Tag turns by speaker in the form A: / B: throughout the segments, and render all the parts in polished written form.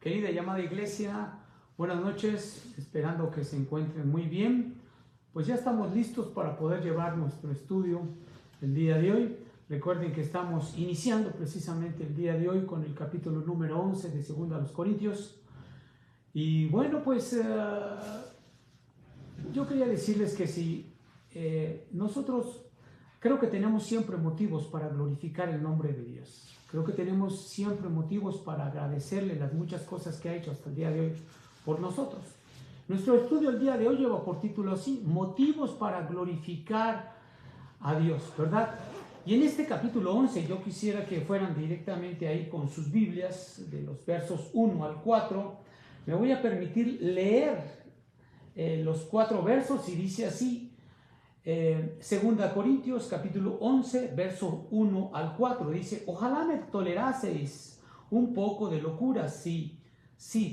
A: Querida y amada iglesia, buenas noches, esperando que se encuentren muy bien. Pues ya estamos listos para poder llevar nuestro estudio el día de hoy. Recuerden que estamos iniciando precisamente el día de hoy con el capítulo número 11 de 2 a los Corintios. Y bueno, pues yo quería decirles que si nosotros creo que tenemos siempre motivos para glorificar el nombre de Dios. Creo que tenemos siempre motivos para agradecerle las muchas cosas que ha hecho hasta el día de hoy por nosotros. Nuestro estudio el día de hoy lleva por título así, motivos para glorificar a Dios, ¿verdad? Y en este capítulo 11 yo quisiera que fueran directamente ahí con sus Biblias, de los versos 1 al 4. Me voy a permitir leer los 4 versos y dice así. 2 Corintios capítulo 11 verso 1 al 4 dice: ojalá me toleraseis un poco de locura, sí,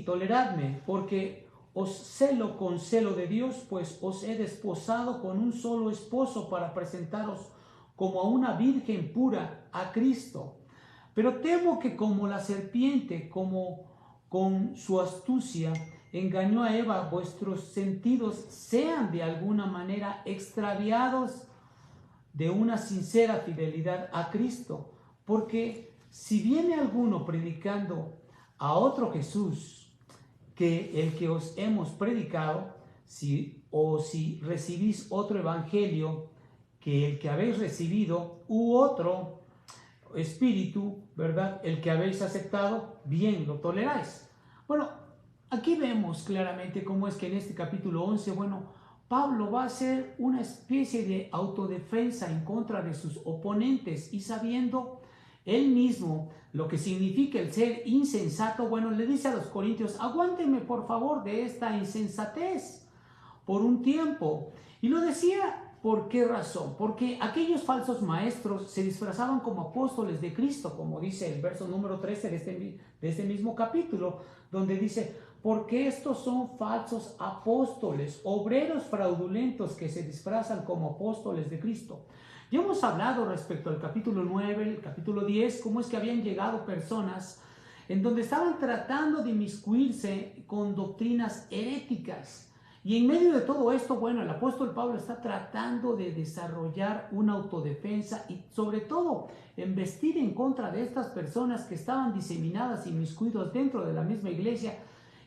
A: toleradme, porque os celo con celo de Dios, pues os he desposado con un solo esposo para presentaros como a una virgen pura a Cristo. Pero temo que como la serpiente, como con su astucia engañó a Eva, vuestros sentidos sean de alguna manera extraviados de una sincera fidelidad a Cristo. Porque si viene alguno predicando a otro Jesús que el que os hemos predicado, si recibís otro evangelio que el que habéis recibido, u otro espíritu, ¿verdad?, el que habéis aceptado, bien lo toleráis. Bueno, aquí vemos claramente cómo es que en este capítulo 11, Pablo va a hacer una especie de autodefensa en contra de sus oponentes, y sabiendo él mismo lo que significa el ser insensato, le dice a los corintios: aguántenme por favor de esta insensatez por un tiempo. Y lo decía, ¿por qué razón? Porque aquellos falsos maestros se disfrazaban como apóstoles de Cristo, como dice el verso número 13 de este mismo capítulo, donde dice: porque estos son falsos apóstoles, obreros fraudulentos que se disfrazan como apóstoles de Cristo. Ya hemos hablado respecto al capítulo 9, el capítulo 10, cómo es que habían llegado personas en donde estaban tratando de inmiscuirse con doctrinas heréticas. Y en medio de todo esto, el apóstol Pablo está tratando de desarrollar una autodefensa y sobre todo embestir en contra de estas personas que estaban diseminadas y inmiscuidos dentro de la misma iglesia.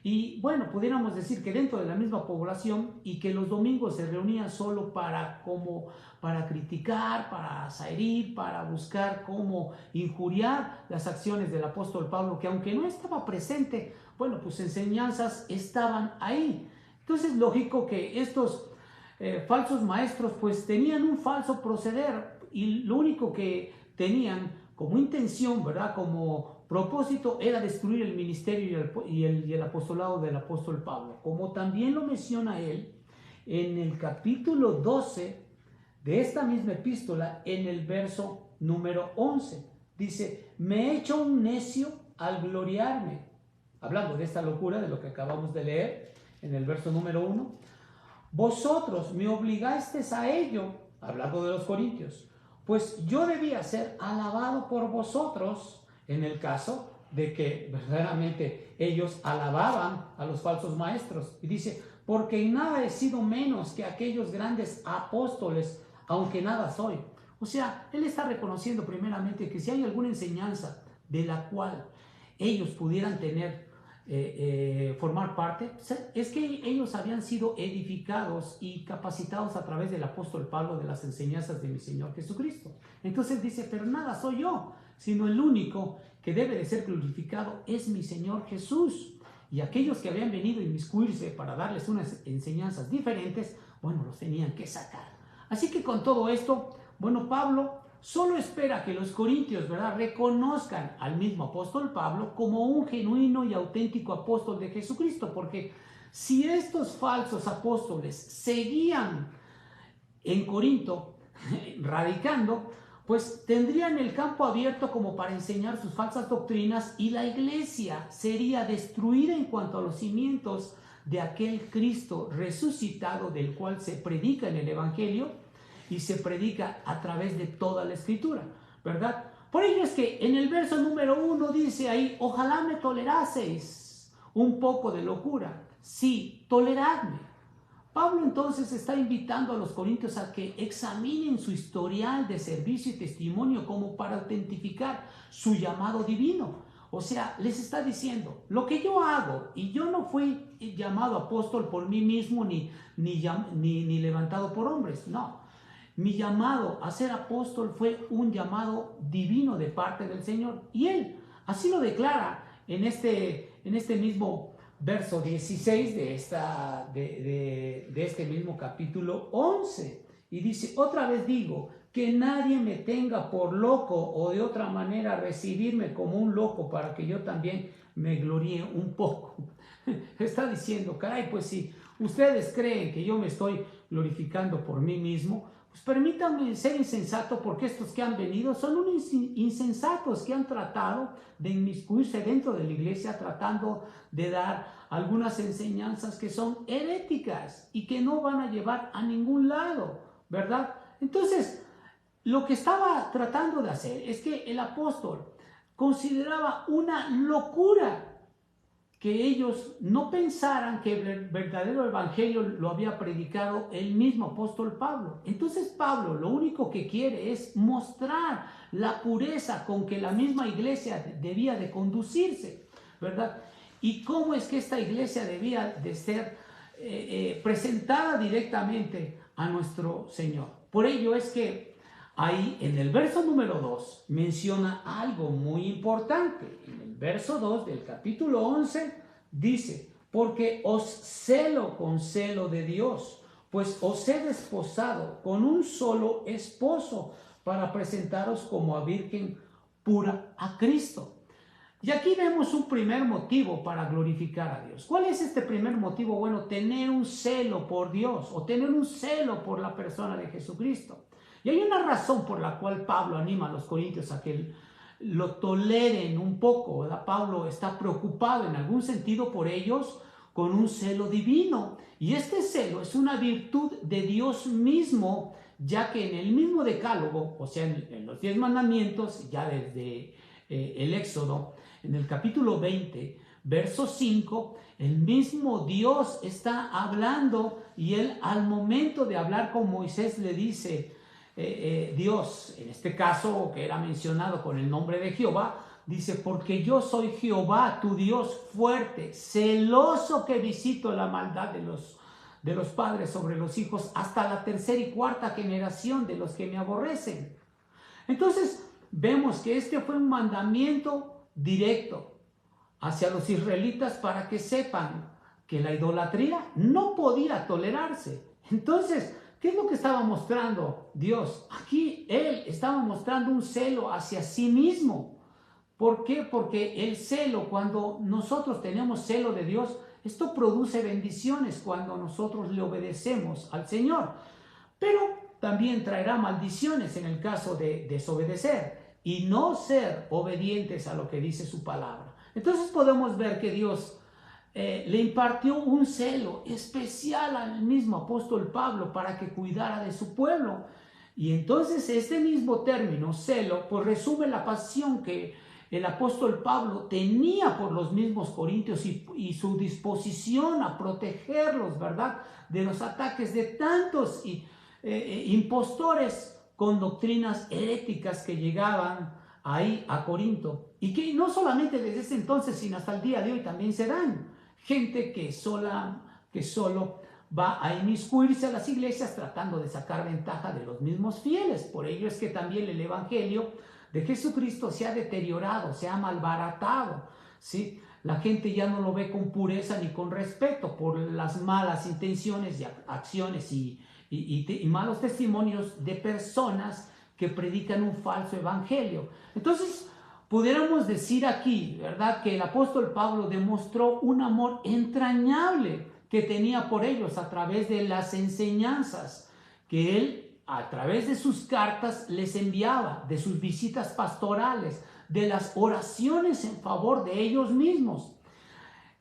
A: Y pudiéramos decir que dentro de la misma población, y que los domingos se reunían solo para criticar, para herir, para buscar cómo injuriar las acciones del apóstol Pablo, que aunque no estaba presente, sus enseñanzas estaban ahí. Entonces, lógico que estos falsos maestros tenían un falso proceder, y lo único que tenían como intención, ¿verdad?, como propósito, era destruir el ministerio y el apostolado del apóstol Pablo, como también lo menciona él en el capítulo 12 de esta misma epístola, en el verso número 11. Dice: me he hecho un necio al gloriarme, hablando de esta locura de lo que acabamos de leer en el verso número 1. Vosotros me obligasteis a ello, hablando de los corintios, pues yo debía ser alabado por vosotros, en el caso de que verdaderamente ellos alababan a los falsos maestros. Y dice: porque en nada he sido menos que aquellos grandes apóstoles, aunque nada soy. O sea, él está reconociendo primeramente que si hay alguna enseñanza de la cual ellos pudieran tener formar parte, es que ellos habían sido edificados y capacitados a través del apóstol Pablo, de las enseñanzas de mi Señor Jesucristo. Entonces dice: pero nada soy yo, sino el único que debe de ser glorificado es mi Señor Jesús. Y aquellos que habían venido a inmiscuirse para darles unas enseñanzas diferentes, los tenían que sacar. Así que con todo esto, Pablo solo espera que los corintios, ¿verdad?, reconozcan al mismo apóstol Pablo como un genuino y auténtico apóstol de Jesucristo, porque si estos falsos apóstoles seguían en Corinto radicando, tendrían el campo abierto como para enseñar sus falsas doctrinas, y la iglesia sería destruida en cuanto a los cimientos de aquel Cristo resucitado, del cual se predica en el Evangelio y se predica a través de toda la Escritura, ¿verdad? Por ello es que en el verso número 1 dice ahí: ojalá me toleraseis un poco de locura. Sí, toleradme. Pablo entonces está invitando a los corintios a que examinen su historial de servicio y testimonio como para autentificar su llamado divino. O sea, les está diciendo, lo que yo hago, y yo no fui llamado apóstol por mí mismo ni levantado por hombres, no. Mi llamado a ser apóstol fue un llamado divino de parte del Señor. Y Él así lo declara en este mismo verso 16 de este mismo capítulo 11. Y dice, otra vez digo, que nadie me tenga por loco o de otra manera recibirme como un loco para que yo también me gloríe un poco. Está diciendo, caray, pues si ustedes creen que yo me estoy glorificando por mí mismo, pues permítanme ser insensato, porque estos que han venido son unos insensatos que han tratado de inmiscuirse dentro de la iglesia, tratando de dar algunas enseñanzas que son heréticas y que no van a llevar a ningún lado, ¿verdad? Entonces, lo que estaba tratando de hacer es que el apóstol consideraba una locura que ellos no pensaran que el verdadero evangelio lo había predicado el mismo apóstol Pablo. Entonces Pablo lo único que quiere es mostrar la pureza con que la misma iglesia debía de conducirse, ¿verdad? Y cómo es que esta iglesia debía de ser presentada directamente a nuestro Señor. Por ello es que ahí en el verso número 2 menciona algo muy importante. En el verso 2 del capítulo 11 dice, porque os celo con celo de Dios, pues os he desposado con un solo esposo para presentaros como a virgen pura a Cristo. Y aquí vemos un primer motivo para glorificar a Dios. ¿Cuál es este primer motivo? Bueno, tener un celo por Dios o tener un celo por la persona de Jesucristo. Y hay una razón por la cual Pablo anima a los corintios a que lo toleren un poco, ¿verdad? Pablo está preocupado en algún sentido por ellos con un celo divino. Y este celo es una virtud de Dios mismo, ya que en el mismo decálogo, o sea, en los 10 mandamientos, ya desde el Éxodo, en el capítulo 20, verso 5, el mismo Dios está hablando y él al momento de hablar con Moisés le dice, Dios, en este caso que era mencionado con el nombre de Jehová, dice, porque yo soy Jehová, tu Dios fuerte, celoso que visito la maldad de los padres sobre los hijos hasta la tercera y cuarta generación de los que me aborrecen. Entonces vemos que este fue un mandamiento directo hacia los israelitas para que sepan que la idolatría no podía tolerarse. Entonces, ¿qué es lo que estaba mostrando Dios? Aquí Él estaba mostrando un celo hacia sí mismo. ¿Por qué? Porque el celo, cuando nosotros tenemos celo de Dios, esto produce bendiciones cuando nosotros le obedecemos al Señor. Pero también traerá maldiciones en el caso de desobedecer y no ser obedientes a lo que dice su palabra. Entonces podemos ver que Dios le impartió un celo especial al mismo apóstol Pablo para que cuidara de su pueblo. Y entonces este mismo término, celo, pues resume la pasión que el apóstol Pablo tenía por los mismos corintios y su disposición a protegerlos, ¿verdad?, de los ataques de tantos impostores con doctrinas heréticas que llegaban ahí a Corinto y que no solamente desde ese entonces sino hasta el día de hoy también se dan. Gente que solo va a inmiscuirse a las iglesias tratando de sacar ventaja de los mismos fieles. Por ello es que también el evangelio de Jesucristo se ha deteriorado, se ha malbaratado, ¿sí? La gente ya no lo ve con pureza ni con respeto por las malas intenciones y acciones y malos testimonios de personas que predican un falso evangelio. Entonces, pudiéramos decir aquí, ¿verdad?, que el apóstol Pablo demostró un amor entrañable que tenía por ellos a través de las enseñanzas que él, a través de sus cartas, les enviaba, de sus visitas pastorales, de las oraciones en favor de ellos mismos.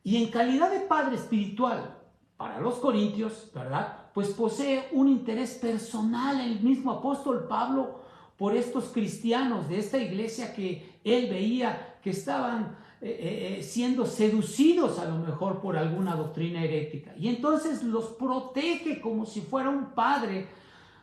A: Y en calidad de padre espiritual para los corintios, ¿verdad?, pues posee un interés personal el mismo apóstol Pablo por estos cristianos de esta iglesia que él veía que estaban siendo seducidos a lo mejor por alguna doctrina herética. Y entonces los protege como si fuera un padre,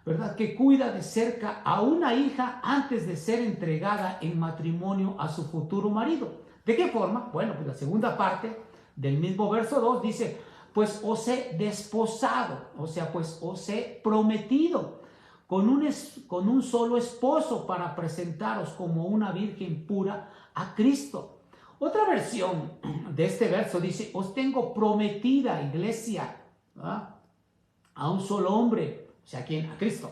A: ¿verdad?, que cuida de cerca a una hija antes de ser entregada en matrimonio a su futuro marido. ¿De qué forma? Bueno, pues la segunda parte del mismo verso 2 dice, pues os he desposado, o sea, pues os he prometido con un solo esposo para presentaros como una virgen pura a Cristo. Otra versión de este verso dice, os tengo prometida, iglesia, ¿verdad?, a un solo hombre, o sea, ¿a quién? A Cristo,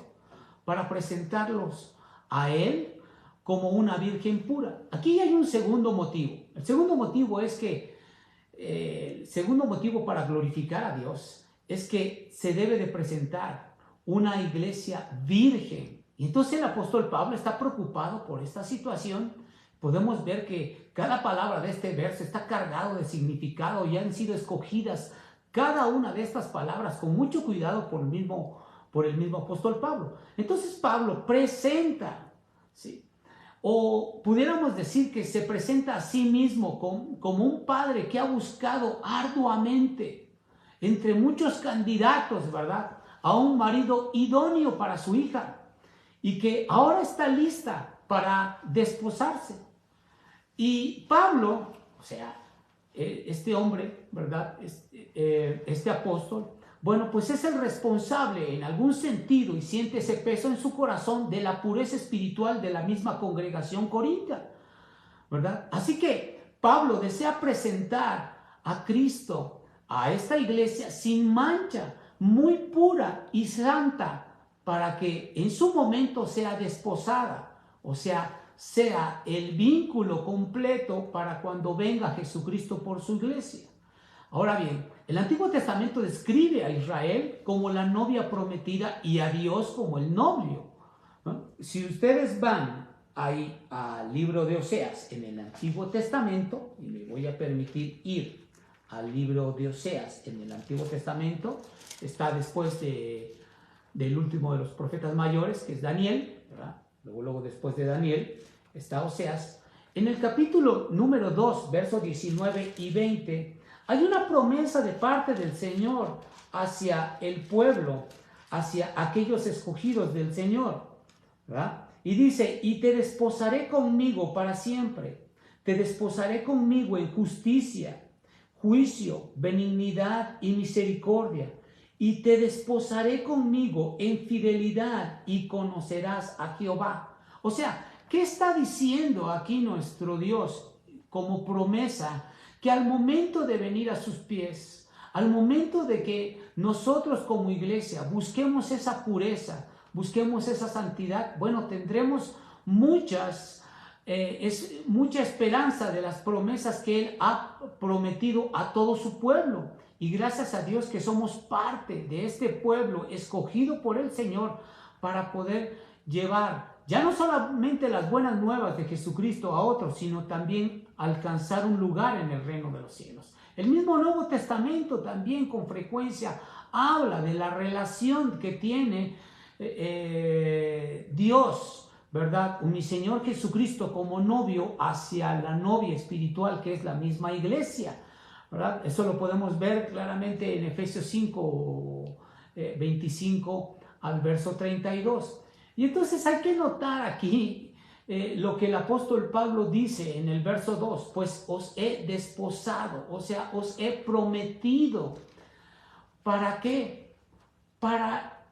A: para presentarlos a Él como una virgen pura. Aquí hay un segundo motivo. El segundo motivo es que, el segundo motivo para glorificar a Dios es que se debe de presentar una iglesia virgen. Y entonces el apóstol Pablo está preocupado por esta situación. Podemos ver que cada palabra de este verso está cargado de significado y han sido escogidas cada una de estas palabras con mucho cuidado por el mismo apóstol Pablo. Entonces Pablo presenta, ¿sí?, o pudiéramos decir que se presenta a sí mismo como un padre que ha buscado arduamente entre muchos candidatos, ¿verdad?, a un marido idóneo para su hija y que ahora está lista para desposarse. Y Pablo, o sea, este hombre, ¿verdad?, este apóstol, bueno, pues es el responsable en algún sentido y siente ese peso en su corazón de la pureza espiritual de la misma congregación corintia, ¿verdad? Así que Pablo desea presentar a Cristo, a esta iglesia sin mancha, muy pura y santa, para que en su momento sea desposada, o sea el vínculo completo para cuando venga Jesucristo por su iglesia. Ahora bien, el Antiguo Testamento describe a Israel como la novia prometida y a Dios como el novio, ¿no? Si ustedes van ahí al libro de Oseas en el Antiguo Testamento, y me voy a permitir ir al libro de Oseas en el Antiguo Testamento, está después del último de los profetas mayores, que es Daniel, ¿verdad? Luego después de Daniel está Oseas. En el capítulo número 2, versos 19 y 20, hay una promesa de parte del Señor hacia el pueblo, hacia aquellos escogidos del Señor, ¿verdad? Y dice, y te desposaré conmigo para siempre, te desposaré conmigo en justicia, juicio, benignidad y misericordia, y te desposaré conmigo en fidelidad y conocerás a Jehová. O sea, ¿qué está diciendo aquí nuestro Dios como promesa? Que al momento de venir a sus pies, al momento de que nosotros como iglesia busquemos esa pureza, busquemos esa santidad, bueno, tendremos mucha esperanza de las promesas que Él ha prometido a todo su pueblo. Y gracias a Dios que somos parte de este pueblo escogido por el Señor para poder llevar ya no solamente las buenas nuevas de Jesucristo a otros, sino también alcanzar un lugar en el reino de los cielos. El mismo Nuevo Testamento también con frecuencia habla de la relación que tiene Dios, ¿verdad?, mi Señor Jesucristo como novio hacia la novia espiritual que es la misma iglesia, ¿verdad? Eso lo podemos ver claramente en Efesios 5, 25 al verso 32. Y entonces hay que notar aquí lo que el apóstol Pablo dice en el verso 2, pues os he desposado, o sea, os he prometido. ¿Para qué? Para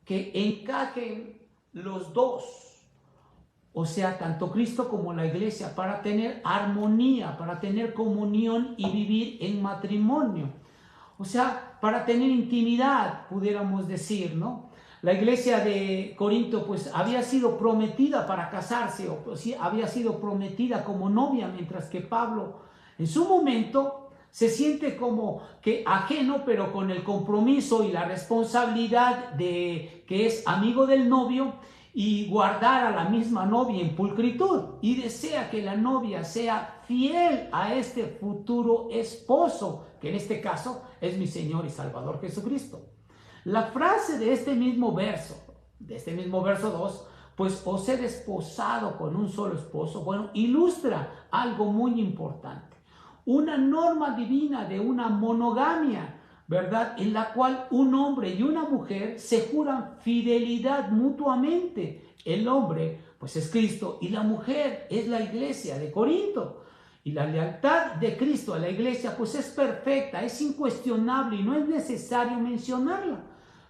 A: que encajen los dos, o sea, tanto Cristo como la iglesia, para tener armonía, para tener comunión y vivir en matrimonio. O sea, para tener intimidad, pudiéramos decir, ¿no? La iglesia de Corinto pues había sido prometida para casarse, o pues, sí, había sido prometida como novia, mientras que Pablo en su momento se siente como que ajeno, pero con el compromiso y la responsabilidad de que es amigo del novio y guardar a la misma novia en pulcritud, y desea que la novia sea fiel a este futuro esposo, que en este caso es mi Señor y Salvador Jesucristo. La frase de este mismo verso 2, pues os he desposado con un solo esposo, bueno, ilustra algo muy importante. una norma divina de una monogamia, ¿verdad? En la cual un hombre y una mujer se juran fidelidad mutuamente. El hombre, pues es Cristo, y la mujer es la iglesia de Corinto. Y la lealtad de Cristo a la iglesia, pues es perfecta, es incuestionable y no es necesario mencionarla.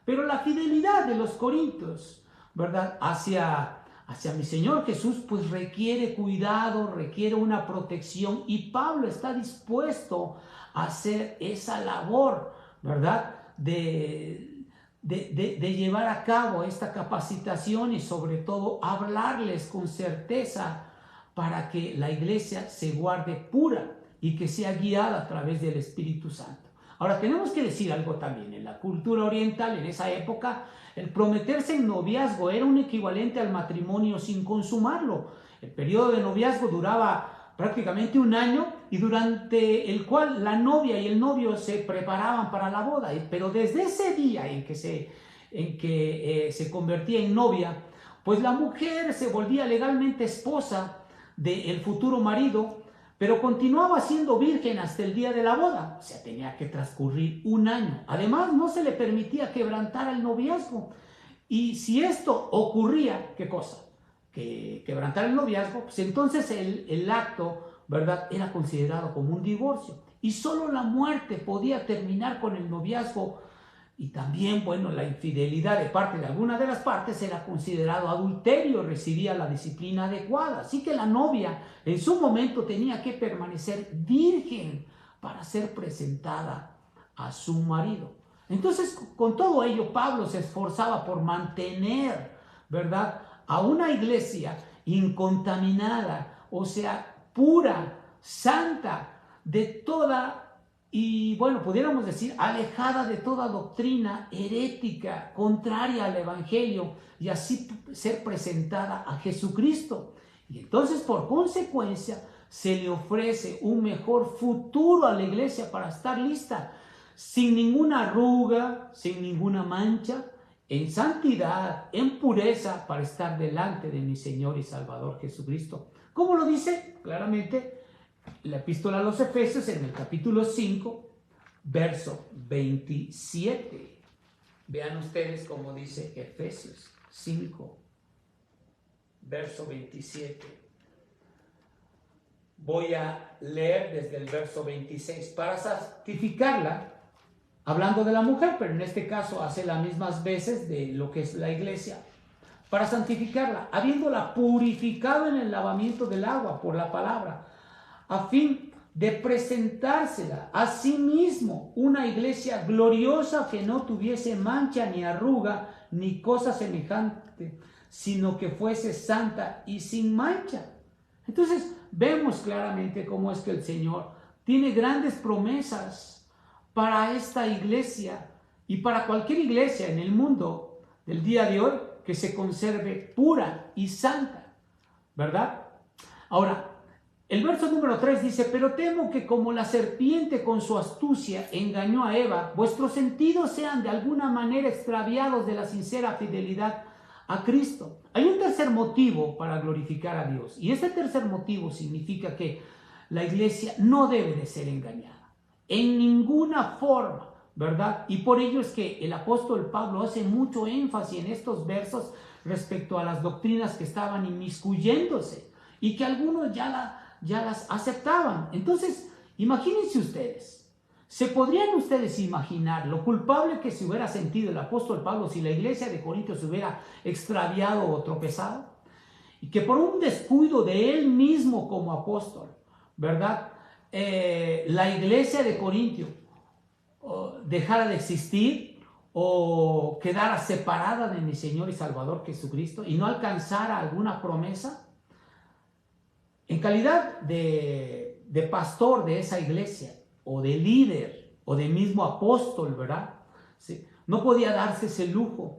A: Pero la fidelidad de los corintios, ¿verdad? Hacia mi Señor Jesús, pues requiere cuidado, requiere una protección, y Pablo está dispuesto a hacer esa labor, ¿verdad? De llevar a cabo esta capacitación y sobre todo hablarles con certeza para que la iglesia se guarde pura y que sea guiada a través del Espíritu Santo. Ahora, tenemos que decir algo también. En la cultura oriental, en esa época, el prometerse en noviazgo era un equivalente al matrimonio sin consumarlo. El periodo de noviazgo duraba prácticamente un año, y durante el cual la novia y el novio se preparaban para la boda. Pero desde ese día en que se convertía en novia, pues la mujer se volvía legalmente esposa del futuro marido, pero continuaba siendo virgen hasta el día de la boda. O sea, tenía que transcurrir un año. Además, no se le permitía quebrantar el noviazgo. Y si esto ocurría, ¿qué cosa? Que quebrantar el noviazgo, pues entonces el acto, ¿verdad?, era considerado como un divorcio. Y solo la muerte podía terminar con el noviazgo. Y también, bueno, la infidelidad de parte de alguna de las partes era considerado adulterio, recibía la disciplina adecuada. Así que la novia en su momento tenía que permanecer virgen para ser presentada a su marido. Entonces, con todo ello, Pablo se esforzaba por mantener, ¿verdad?, a una iglesia incontaminada, o sea, pura, santa, de toda, y bueno, pudiéramos decir, alejada de toda doctrina herética, contraria al Evangelio, y así ser presentada a Jesucristo. Y entonces, por consecuencia, se le ofrece un mejor futuro a la iglesia para estar lista, sin ninguna arruga, sin ninguna mancha, en santidad, en pureza, para estar delante de mi Señor y Salvador Jesucristo. ¿Cómo lo dice? Claramente la epístola a los Efesios, en el capítulo 5, verso 27. Vean ustedes cómo dice Efesios 5, verso 27. Voy a leer desde el verso 26 para santificarla, hablando de la mujer, pero en este caso hace las mismas veces de lo que es la iglesia. Para santificarla, habiéndola purificado en el lavamiento del agua por la palabra, a fin de presentársela a sí mismo una iglesia gloriosa, que no tuviese mancha ni arruga ni cosa semejante, sino que fuese santa y sin mancha. Entonces vemos claramente cómo es que el Señor tiene grandes promesas para esta iglesia y para cualquier iglesia en el mundo del día de hoy que se conserve pura y santa, ¿verdad? Ahora, el verso número 3 dice: pero temo que como la serpiente con su astucia engañó a Eva, vuestros sentidos sean de alguna manera extraviados de la sincera fidelidad a Cristo. Hay un tercer motivo para glorificar a Dios, y este tercer motivo significa que la iglesia no debe de ser engañada en ninguna forma, ¿verdad? Y por ello es que el apóstol Pablo hace mucho énfasis en estos versos respecto a las doctrinas que estaban inmiscuyéndose y que algunos ya las aceptaban. Entonces, imagínense ustedes, ¿se podrían ustedes imaginar lo culpable que se hubiera sentido el apóstol Pablo si la iglesia de Corinto se hubiera extraviado o tropezado? Y que por un descuido de él mismo como apóstol, ¿verdad?, la iglesia de Corintio dejara de existir o quedara separada de mi Señor y Salvador Jesucristo y no alcanzara alguna promesa. En calidad de pastor de esa iglesia, o de líder, o de mismo apóstol, ¿verdad? Sí, no podía darse ese lujo.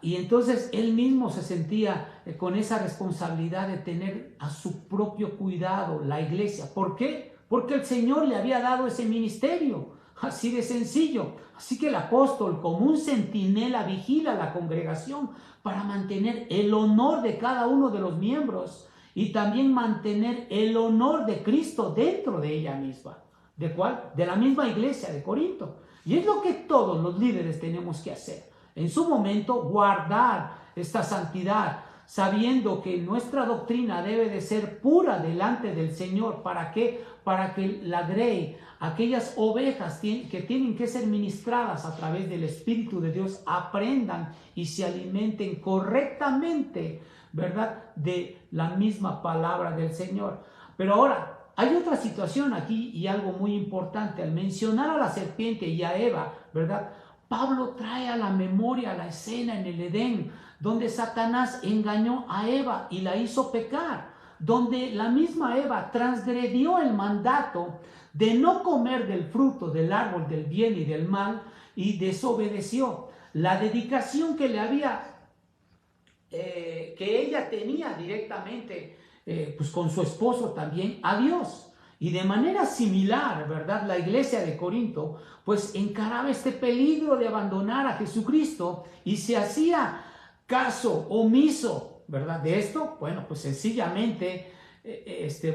A: Y entonces él mismo se sentía con esa responsabilidad de tener a su propio cuidado la iglesia. ¿Por qué? Porque el Señor le había dado ese ministerio, así de sencillo. Así que el apóstol, como un centinela, vigila la congregación para mantener el honor de cada uno de los miembros y también mantener el honor de Cristo dentro de ella misma. ¿De cuál? De la misma iglesia de Corinto. Y es lo que todos los líderes tenemos que hacer. En su momento, guardar esta santidad, sabiendo que nuestra doctrina debe de ser pura delante del Señor. ¿Para qué? Para que la grey, aquellas ovejas que tienen que ser ministradas a través del Espíritu de Dios, aprendan y se alimenten correctamente, ¿verdad?, de la misma palabra del Señor. Pero ahora, hay otra situación aquí y algo muy importante. Al mencionar a la serpiente y a Eva, ¿verdad?, Pablo trae a la memoria la escena en el Edén, donde Satanás engañó a Eva y la hizo pecar, donde la misma Eva transgredió el mandato de no comer del fruto del árbol del bien y del mal y desobedeció la dedicación que le había, que ella tenía directamente, pues con su esposo también, a Dios. Y de manera similar, ¿verdad?, la iglesia de Corinto pues encaraba este peligro de abandonar a Jesucristo y se hacía caso omiso, ¿verdad?, de esto. Bueno, pues sencillamente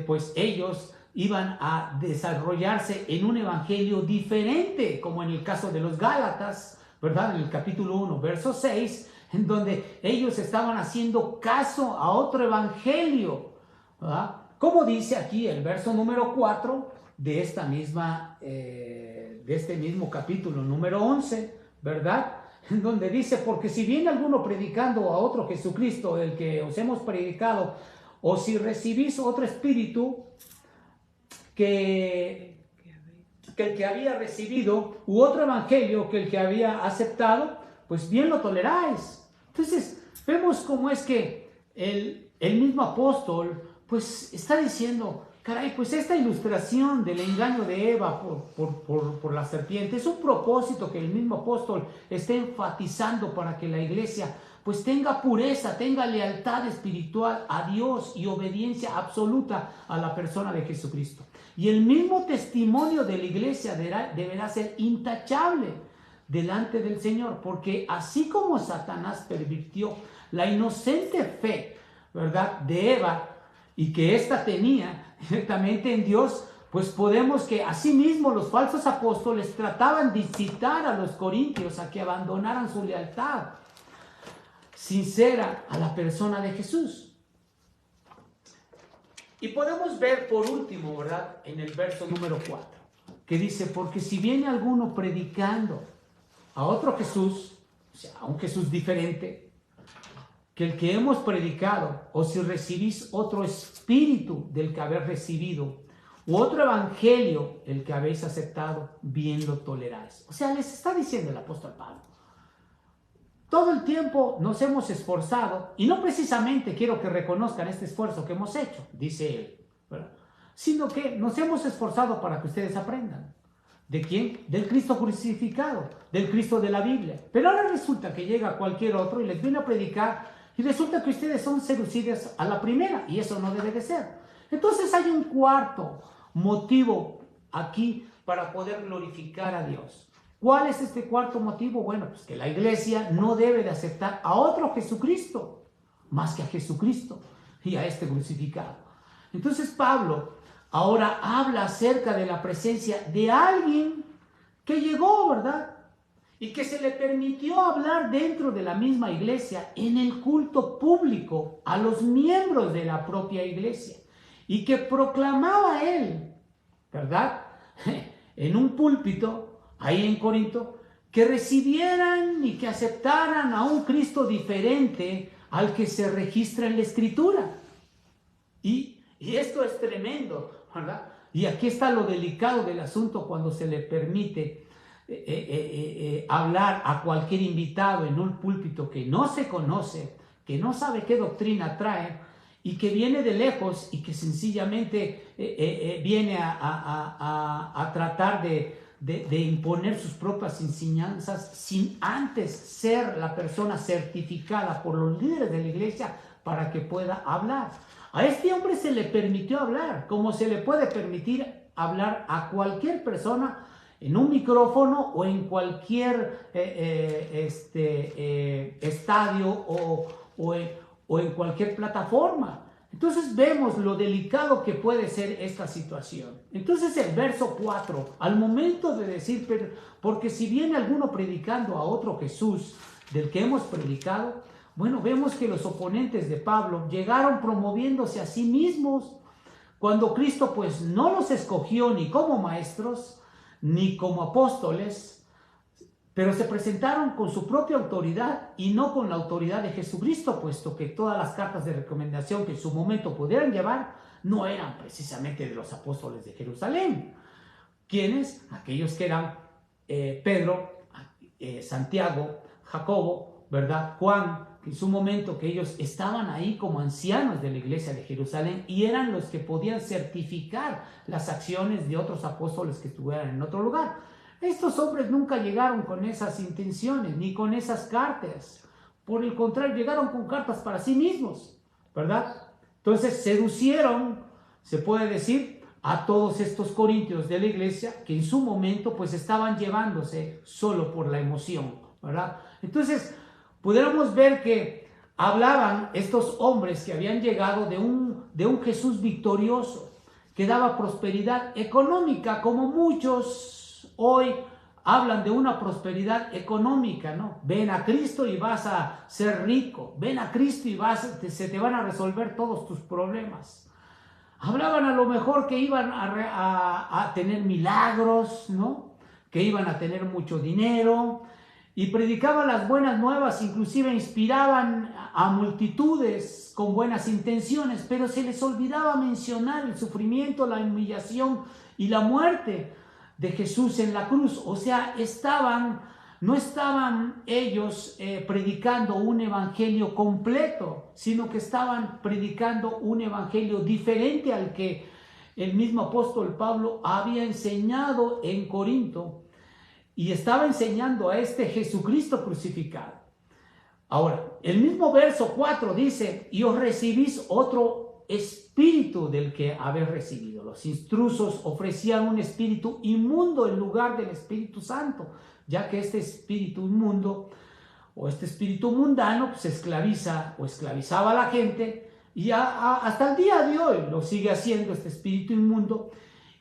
A: pues ellos iban a desarrollarse en un evangelio diferente, como en el caso de los Gálatas, ¿verdad?, en el capítulo 1, verso 6, en donde ellos estaban haciendo caso a otro evangelio, ¿verdad? Como dice aquí el verso número 4 de esta misma, de este mismo capítulo número 11, ¿verdad?, en donde dice: porque si viene alguno predicando a otro Jesucristo, el que os hemos predicado, o si recibís otro espíritu que el que había recibido, u otro evangelio que el que había aceptado, pues bien lo toleráis. Entonces vemos cómo es que el mismo apóstol pues está diciendo: caray, pues esta ilustración del engaño de Eva por la serpiente es un propósito que el mismo apóstol está enfatizando para que la iglesia pues tenga pureza, tenga lealtad espiritual a Dios y obediencia absoluta a la persona de Jesucristo. Y el mismo testimonio de la iglesia deberá ser intachable delante del Señor, porque así como Satanás pervirtió la inocente fe, ¿verdad?, de Eva, y que ésta tenía directamente en Dios, pues podemos que asimismo los falsos apóstoles trataban de incitar a los corintios a que abandonaran su lealtad sincera a la persona de Jesús. Y podemos ver por último, ¿verdad?, en el verso número 4, que dice: porque si viene alguno predicando a otro Jesús, o sea, a un Jesús diferente que el que hemos predicado, o si recibís otro espíritu del que habéis recibido, u otro evangelio el que habéis aceptado, bien lo toleráis. O sea, les está diciendo el apóstol Pablo: todo el tiempo nos hemos esforzado, y no precisamente quiero que reconozcan este esfuerzo que hemos hecho, dice él, ¿verdad?, sino que nos hemos esforzado para que ustedes aprendan. ¿De quién? Del Cristo crucificado, del Cristo de la Biblia. Pero ahora resulta que llega cualquier otro y les viene a predicar, y resulta que ustedes son seducidos a la primera, y eso no debe de ser. Entonces hay un cuarto motivo aquí para poder glorificar a Dios. ¿Cuál es este cuarto motivo? Bueno, pues que la iglesia no debe de aceptar a otro Jesucristo más que a Jesucristo y a este crucificado. Entonces Pablo ahora habla acerca de la presencia de alguien que llegó, ¿verdad?, y que se le permitió hablar dentro de la misma iglesia, en el culto público, a los miembros de la propia iglesia, y que proclamaba él, ¿verdad?, en un púlpito ahí en Corinto, que recibieran y que aceptaran a un Cristo diferente al que se registra en la Escritura. Y esto es tremendo, ¿verdad? Y aquí está lo delicado del asunto cuando se le permite hablar a cualquier invitado en un púlpito que no se conoce, que no sabe qué doctrina trae y que viene de lejos y que sencillamente viene a tratar de imponer sus propias enseñanzas sin antes ser la persona certificada por los líderes de la iglesia para que pueda hablar. A este hombre se le permitió hablar, como se le puede permitir hablar a cualquier persona en un micrófono o en cualquier estadio o en cualquier plataforma. Entonces vemos lo delicado que puede ser esta situación. Entonces el verso 4, al momento de decir, porque si viene alguno predicando a otro Jesús del que hemos predicado, bueno, vemos que los oponentes de Pablo llegaron promoviéndose a sí mismos, cuando Cristo pues no los escogió ni como maestros, ni como apóstoles, pero se presentaron con su propia autoridad y no con la autoridad de Jesucristo, puesto que todas las cartas de recomendación que en su momento pudieran llevar no eran precisamente de los apóstoles de Jerusalén. ¿Quiénes? Aquellos que eran Pedro, Santiago, Jacobo, ¿verdad? Juan, que en su momento que ellos estaban ahí como ancianos de la iglesia de Jerusalén y eran los que podían certificar las acciones de otros apóstoles que estuvieran en otro lugar. Estos hombres nunca llegaron con esas intenciones, ni con esas cartas. Por el contrario, llegaron con cartas para sí mismos, ¿verdad? Entonces seducieron, se puede decir, a todos estos corintios de la iglesia que en su momento pues estaban llevándose solo por la emoción, ¿verdad? Entonces, pudiéramos ver que hablaban estos hombres que habían llegado de un Jesús victorioso, que daba prosperidad económica, como muchos hoy hablan de una prosperidad económica, ¿no? Ven a Cristo y vas a ser rico. Ven a Cristo y se te van a resolver todos tus problemas. Hablaban a lo mejor que iban a tener milagros, ¿no? Que iban a tener mucho dinero y predicaban las buenas nuevas, inclusive inspiraban a multitudes con buenas intenciones, pero se les olvidaba mencionar el sufrimiento, la humillación y la muerte de Jesús en la cruz. O sea, no estaban ellos predicando un evangelio completo, sino que estaban predicando un evangelio diferente al que el mismo apóstol Pablo había enseñado en Corinto, y estaba enseñando a este Jesucristo crucificado. Ahora, el mismo verso 4 dice, y os recibís otro espíritu del que habéis recibido. Los intrusos ofrecían un espíritu inmundo en lugar del Espíritu Santo, ya que este espíritu inmundo o este espíritu mundano pues esclaviza o esclavizaba a la gente, y hasta el día de hoy lo sigue haciendo este espíritu inmundo,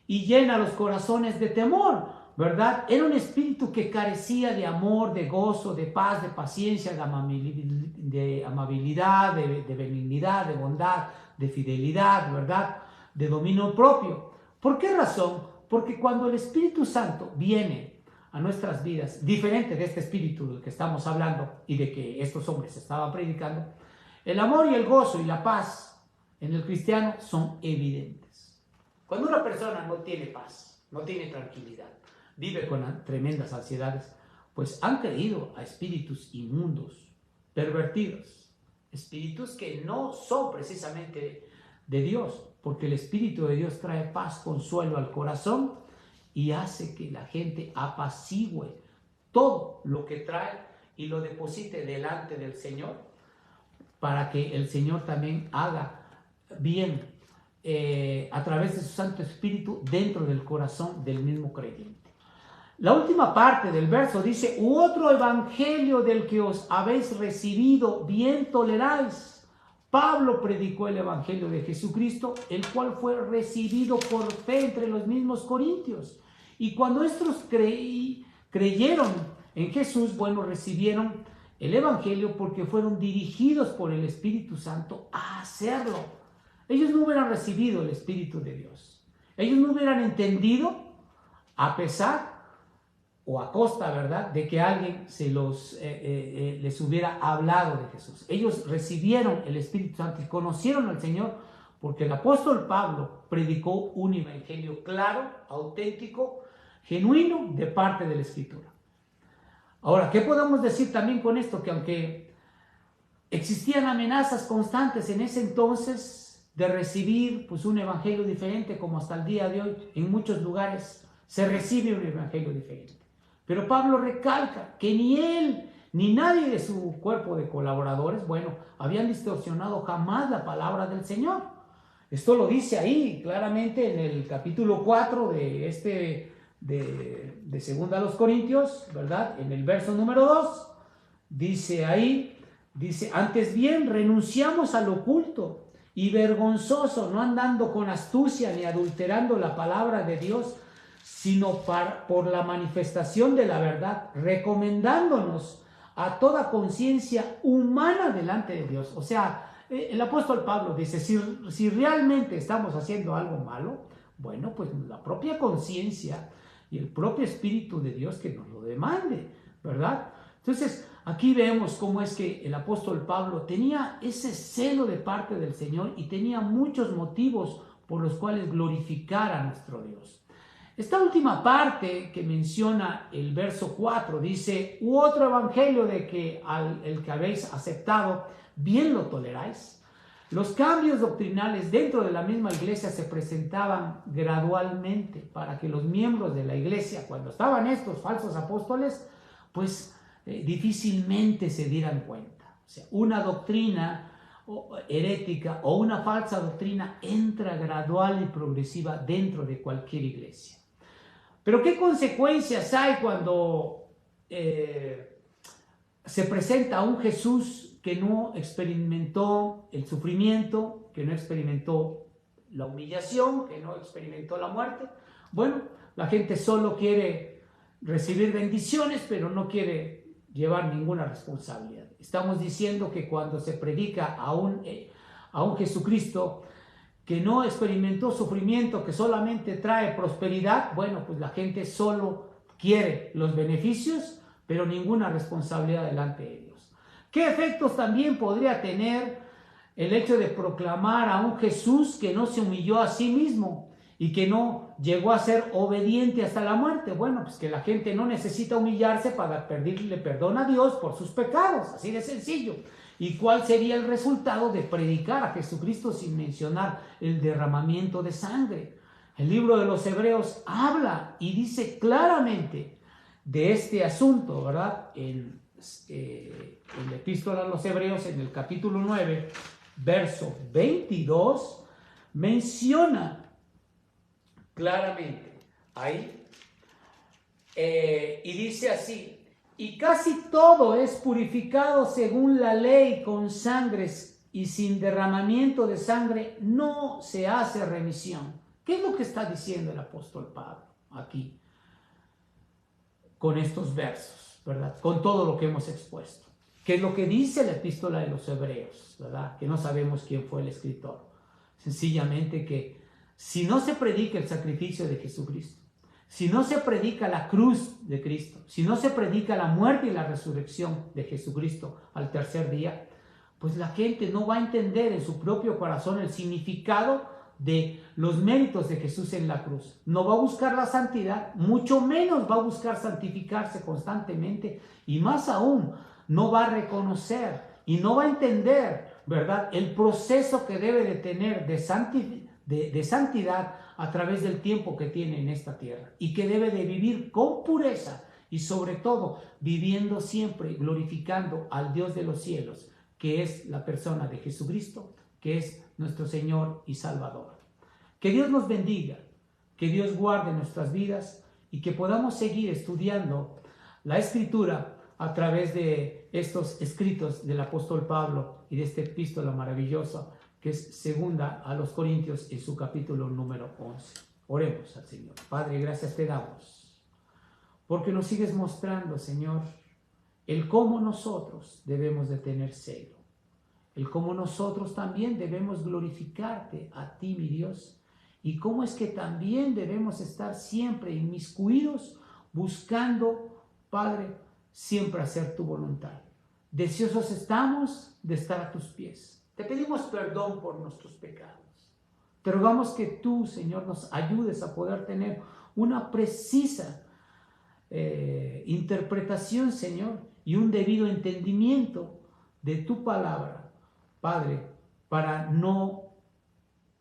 A: y llena los corazones de temor, ¿verdad? Era un espíritu que carecía de amor, de gozo, de paz, de paciencia, de amabilidad, de benignidad, de bondad, de fidelidad, ¿verdad? De dominio propio. ¿Por qué razón? Porque cuando el Espíritu Santo viene a nuestras vidas, diferente de este espíritu del que estamos hablando y de que estos hombres estaban predicando, el amor y el gozo y la paz en el cristiano son evidentes. Cuando una persona no tiene paz, no tiene tranquilidad, vive con tremendas ansiedades, pues han creído a espíritus inmundos, pervertidos, espíritus que no son precisamente de Dios, porque el Espíritu de Dios trae paz, consuelo al corazón y hace que la gente apacigüe todo lo que trae y lo deposite delante del Señor, para que el Señor también haga bien a través de su Santo Espíritu dentro del corazón del mismo creyente. La última parte del verso dice, u otro evangelio del que os habéis recibido, bien toleráis. Pablo predicó el evangelio de Jesucristo, el cual fue recibido por fe entre los mismos corintios. Y cuando estos creyeron en Jesús, bueno, recibieron el evangelio porque fueron dirigidos por el Espíritu Santo a hacerlo. Ellos no hubieran recibido el Espíritu de Dios. Ellos no hubieran entendido, a pesar o a costa, ¿verdad?, de que alguien les hubiera hablado de Jesús. Ellos recibieron el Espíritu Santo y conocieron al Señor porque el apóstol Pablo predicó un evangelio claro, auténtico, genuino de parte de la Escritura. Ahora, ¿qué podemos decir también con esto? Que aunque existían amenazas constantes en ese entonces de recibir pues, un evangelio diferente, como hasta el día de hoy en muchos lugares se recibe un evangelio diferente. Pero Pablo recalca que ni él ni nadie de su cuerpo de colaboradores, bueno, habían distorsionado jamás la palabra del Señor. Esto lo dice ahí claramente en el capítulo 4 de Segunda a los Corintios, ¿verdad? En el verso número 2, dice ahí, dice, antes bien renunciamos al oculto y vergonzoso, no andando con astucia ni adulterando la palabra de Dios, sino por la manifestación de la verdad, recomendándonos a toda conciencia humana delante de Dios. O sea, el apóstol Pablo dice, si realmente estamos haciendo algo malo, bueno, pues la propia conciencia y el propio Espíritu de Dios que nos lo demande, ¿verdad? Entonces, aquí vemos cómo es que el apóstol Pablo tenía ese celo de parte del Señor y tenía muchos motivos por los cuales glorificar a nuestro Dios. Esta última parte que menciona el verso 4 dice, u otro evangelio de que el que habéis aceptado, bien lo toleráis. Los cambios doctrinales dentro de la misma iglesia se presentaban gradualmente para que los miembros de la iglesia, cuando estaban estos falsos apóstoles, pues difícilmente se dieran cuenta. O sea, una doctrina herética o una falsa doctrina entra gradual y progresiva dentro de cualquier iglesia. Pero ¿qué consecuencias hay cuando se presenta a un Jesús que no experimentó el sufrimiento, que no experimentó la humillación, que no experimentó la muerte? Bueno, la gente solo quiere recibir bendiciones, pero no quiere llevar ninguna responsabilidad. Estamos diciendo que cuando se predica a un Jesucristo que no experimentó sufrimiento, que solamente trae prosperidad, bueno, pues la gente solo quiere los beneficios, pero ninguna responsabilidad delante de Dios. ¿Qué efectos también podría tener el hecho de proclamar a un Jesús que no se humilló a sí mismo y que no llegó a ser obediente hasta la muerte? Bueno, pues que la gente no necesita humillarse para pedirle perdón a Dios por sus pecados, así de sencillo. ¿Y cuál sería el resultado de predicar a Jesucristo sin mencionar el derramamiento de sangre? El libro de los Hebreos habla y dice claramente de este asunto, ¿verdad? En la epístola a los Hebreos, en el capítulo 9, verso 22, menciona claramente ahí, y dice así, y casi todo es purificado según la ley con sangres, y sin derramamiento de sangre no se hace remisión. ¿Qué es lo que está diciendo el apóstol Pablo aquí con estos versos, ¿verdad? Con todo lo que hemos expuesto. ¿Qué es lo que dice la epístola de los Hebreos, ¿verdad? Que no sabemos quién fue el escritor. Sencillamente que si no se predica el sacrificio de Jesucristo, si no se predica la cruz de Cristo, si no se predica la muerte y la resurrección de Jesucristo al tercer día, pues la gente no va a entender en su propio corazón el significado de los méritos de Jesús en la cruz. No va a buscar la santidad, mucho menos va a buscar santificarse constantemente, y más aún no va a reconocer y no va a entender, ¿verdad?, el proceso que debe de tener de santidad a través del tiempo que tiene en esta tierra, y que debe de vivir con pureza y sobre todo viviendo siempre glorificando al Dios de los cielos, que es la persona de Jesucristo, que es nuestro Señor y Salvador. Que Dios nos bendiga, que Dios guarde nuestras vidas y que podamos seguir estudiando la Escritura a través de estos escritos del apóstol Pablo y de esta epístola maravillosa que es segunda a los Corintios en su capítulo número 11. Oremos al Señor. Padre, gracias te damos porque nos sigues mostrando, Señor, el cómo nosotros debemos de tener celo, el cómo nosotros también debemos glorificarte a ti, mi Dios, y cómo es que también debemos estar siempre inmiscuidos buscando, Padre, siempre hacer tu voluntad. Deseosos estamos de estar a tus pies. Te pedimos perdón por nuestros pecados. Te rogamos que tú, Señor, nos ayudes a poder tener una precisa interpretación, Señor, y un debido entendimiento de tu palabra, Padre, para no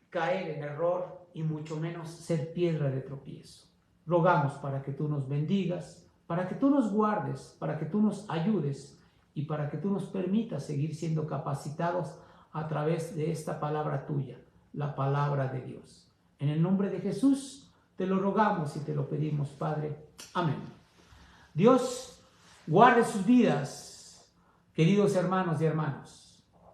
A: caer en error y mucho menos ser piedra de tropiezo. Rogamos para que tú nos bendigas, para que tú nos guardes, para que tú nos ayudes y para que tú nos permitas seguir siendo capacitados a través de esta palabra tuya, la palabra de Dios. En el nombre de Jesús te lo rogamos y te lo pedimos, Padre. Amén. Dios guarde sus vidas, queridos hermanos y hermanos.